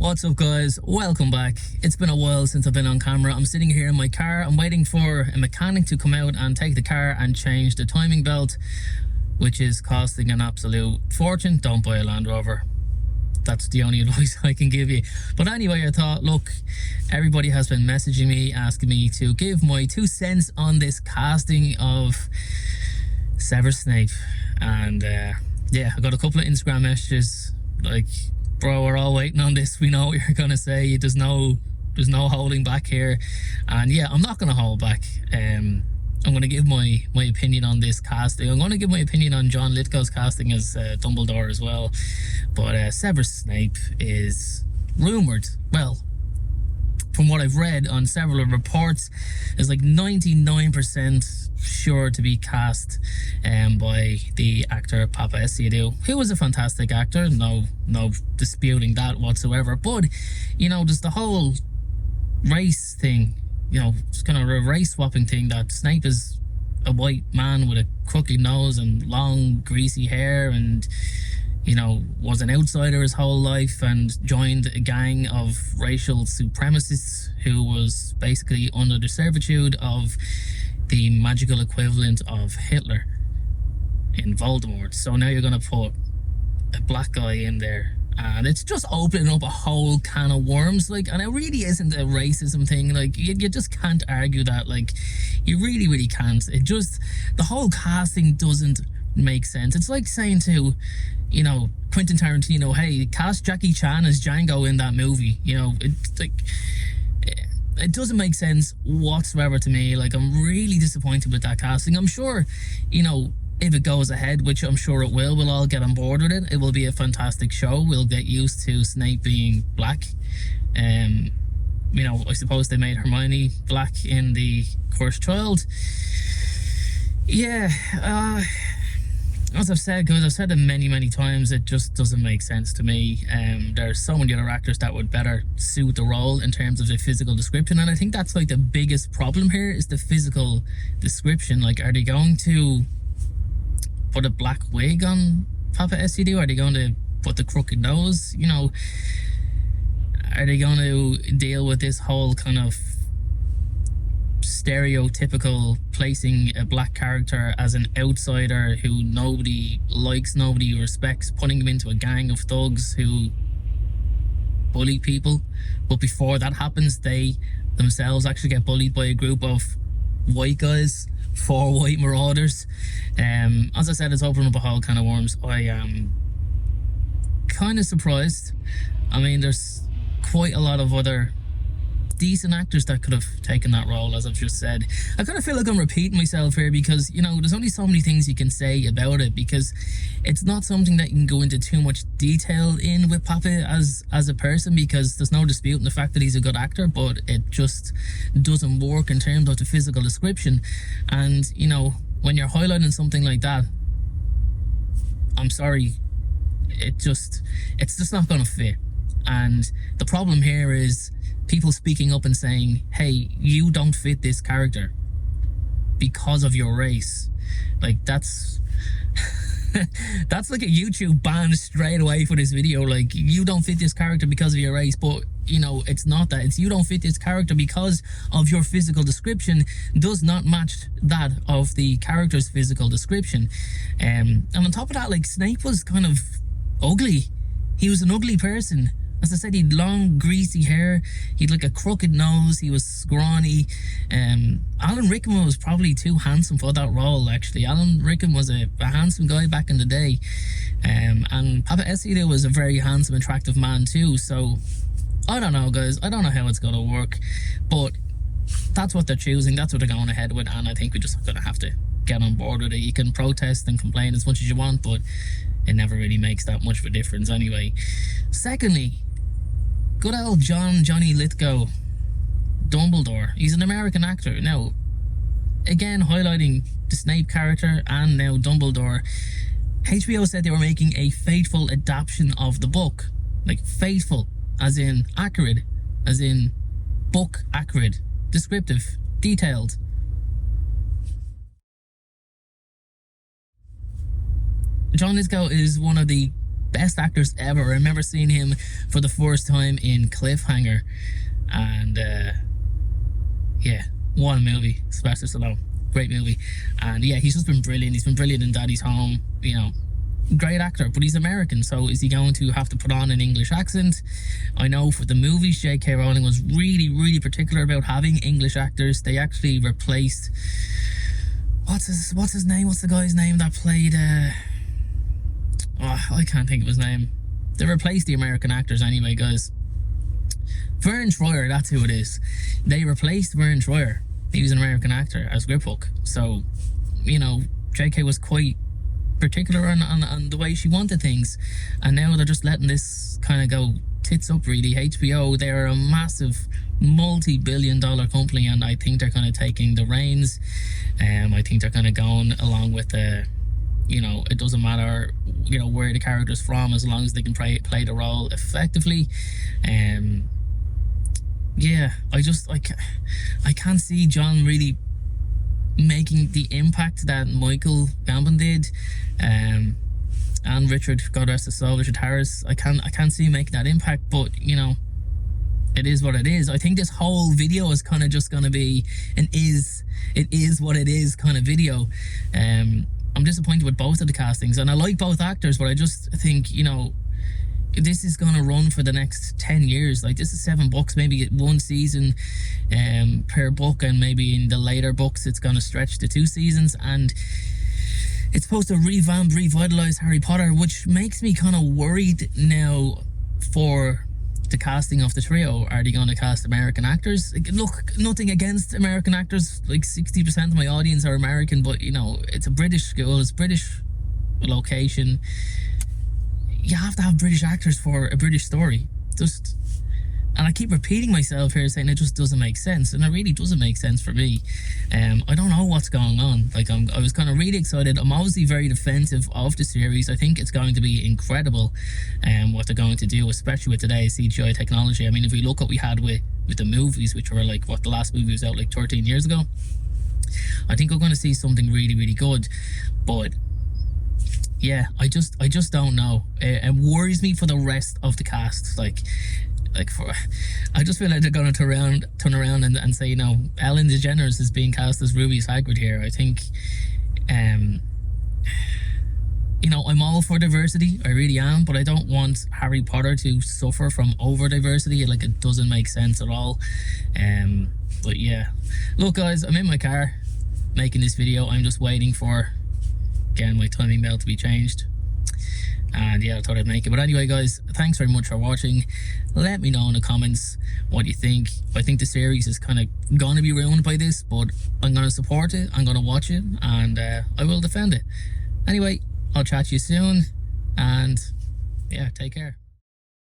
What's up, guys? Welcome back. It's been a while since I've been on camera. I'm sitting here in my car. I'm waiting for a mechanic to come out and take the car and change the timing belt, which is costing an absolute fortune. Don't buy a Land Rover. That's the only advice I can give you. But anyway, I thought, look, everybody has been messaging me, asking me to give my 2 cents on this casting of Severus Snape. And yeah, I got a couple of Instagram messages like, bro, we're all waiting on this. We know what you're gonna say. There's no holding back here. And yeah, I'm not gonna hold back. I'm gonna give my opinion on this casting. I'm gonna give my opinion on John Lithgow's casting as Dumbledore as well. But Severus Snape is rumored, well, from what I've read on several reports, is like 99% sure to be cast by the actor Papa Essiodou, who was a fantastic actor, no disputing that whatsoever. But you know, there's the whole race thing, you know, it's kind of a race swapping thing, that Snape is a white man with a crooked nose and long greasy hair, and you know, was an outsider his whole life and joined a gang of racial supremacists who was basically under the servitude of the magical equivalent of Hitler in Voldemort. So now you're going to put a black guy in there, and it's just opening up a whole can of worms. Like, and it really isn't a racism thing. Like, you just can't argue that. Like, you really can't. It just, the whole casting doesn't make sense. It's like saying to, you know, Quentin Tarantino, hey, cast Jackie Chan as Django in that movie. You know, it's like, it doesn't make sense whatsoever to me. Like, I'm really disappointed with that casting. I'm sure, you know, if it goes ahead, which I'm sure it will, we'll all get on board with it. It will be a fantastic show. We'll get used to Snape being black. You know, I suppose they made Hermione black in the Cursed Child. Yeah, as I've said, guys, I've said it many times, it just doesn't make sense to me. There's so many other actors that would better suit the role in terms of the physical description, and I think that's like the biggest problem here, is the physical description. Like, are they going to put a black wig on Papa Essiodou? Are they going to put the crooked nose? You know, are they going to deal with this whole kind of stereotypical placing a black character as an outsider who nobody likes, nobody respects, putting him into a gang of thugs who bully people, but before that happens, they themselves actually get bullied by a group of white guys, 4 white marauders. As I said, it's opening up a whole can of worms. I am kind of surprised. I mean, there's quite a lot of other decent actors that could have taken that role, as I've just said. I kind of feel like I'm repeating myself here because, you know, there's only so many things you can say about it, because it's not something that you can go into too much detail in with Papa as a person, because there's no disputing the fact that he's a good actor, but it just doesn't work in terms of the physical description. And, you know, when you're highlighting something like that, I'm sorry, it's just not going to fit. And the problem here is people speaking up and saying, hey, you don't fit this character because of your race. Like, that's that's like a YouTube ban straight away for this video. Like, you don't fit this character because of your race. But, you know, it's not that. It's you don't fit this character because of your physical description does not match that of the character's physical description. And on top of that, like, Snape was kind of ugly. He was an ugly person. As I said, he had long, greasy hair. He had like a crooked nose. He was scrawny. Alan Rickman was probably too handsome for that role, actually. Alan Rickman was a handsome guy back in the day. And Papa Essiodou was a very handsome, attractive man too. So, I don't know, guys. I don't know how it's going to work. But that's what they're choosing. That's what they're going ahead with. And I think we're just going to have to get on board with it. You can protest and complain as much as you want, but it never really makes that much of a difference anyway. Secondly, good old Johnny Lithgow, Dumbledore. He's an American actor. Now, again, highlighting the Snape character and now Dumbledore. HBO said they were making a faithful adaptation of the book. Like, faithful, as in accurate, as in book accurate, descriptive, detailed. John Lithgow is one of the best actors ever. I remember seeing him for the first time in Cliffhanger, and yeah, what a movie. Sylvester Stallone, great movie. And yeah, he's just been brilliant. He's been brilliant in Daddy's Home, you know. Great actor, but he's American, so is he going to have to put on an English accent? I know for the movies, J.K. Rowling was really particular about having English actors. They actually replaced, what's his name? What's the guy's name that played? I can't think of his name. They replaced the American actors anyway, guys. Vern Troyer, that's who it is. They replaced Vern Troyer. He was an American actor as Griphook. So, you know, J.K. was quite particular on the way she wanted things, and now they're just letting this kind of go tits up, really. HBO, they're a massive multi-billion-dollar company, and I think they're kind of taking the reins. I think they're kind of going along with the, you know, it doesn't matter, you know, where the character's from, as long as they can play the role effectively. Yeah, I can't see John really making the impact that Michael Gambon did, and Richard, God rest his soul, Richard Harris. I can't see him making that impact, but you know, it is what it is. I think this whole video is kind of just going to be it is what it is kind of video. I'm disappointed with both of the castings, and I like both actors, but I just think, you know, this is going to run for the next 10 years. Like, this is 7 books, maybe 1 season per book, and maybe in the later books it's going to stretch to 2 seasons, and it's supposed to revitalize Harry Potter, which makes me kind of worried now for the casting of the trio. Are they going to cast American actors? Look, nothing against American actors, like 60% of my audience are American, but you know, it's a British school, it's British location. You have to have British actors for a British story. And I keep repeating myself here, saying it just doesn't make sense, and it really doesn't make sense for me. I don't know what's going on. Like, I was kind of really excited. I'm obviously very defensive of the series. I think it's going to be incredible, what they're going to do, especially with today's CGI technology. I mean, if we look what we had with the movies, which were like, what, the last movie was out like 13 years ago. I think we're going to see something really good, but yeah, I just don't know. It worries me for the rest of the cast. I just feel like they're going to turn around and say, you know, Ellen DeGeneres is being cast as Ruby Hagrid here. I think, you know, I'm all for diversity, I really am, but I don't want Harry Potter to suffer from over diversity. Like, it doesn't make sense at all. But yeah, look guys, I'm in my car making this video. I'm just waiting for, again, my timing belt to be changed, and yeah, I thought I'd make it. But anyway guys, thanks very much for watching. Let me know in the comments what you think. I think the series is kind of gonna be ruined by this, but I'm gonna support it, I'm gonna watch it, and I will defend it. Anyway, I'll chat to you soon, and yeah, take care.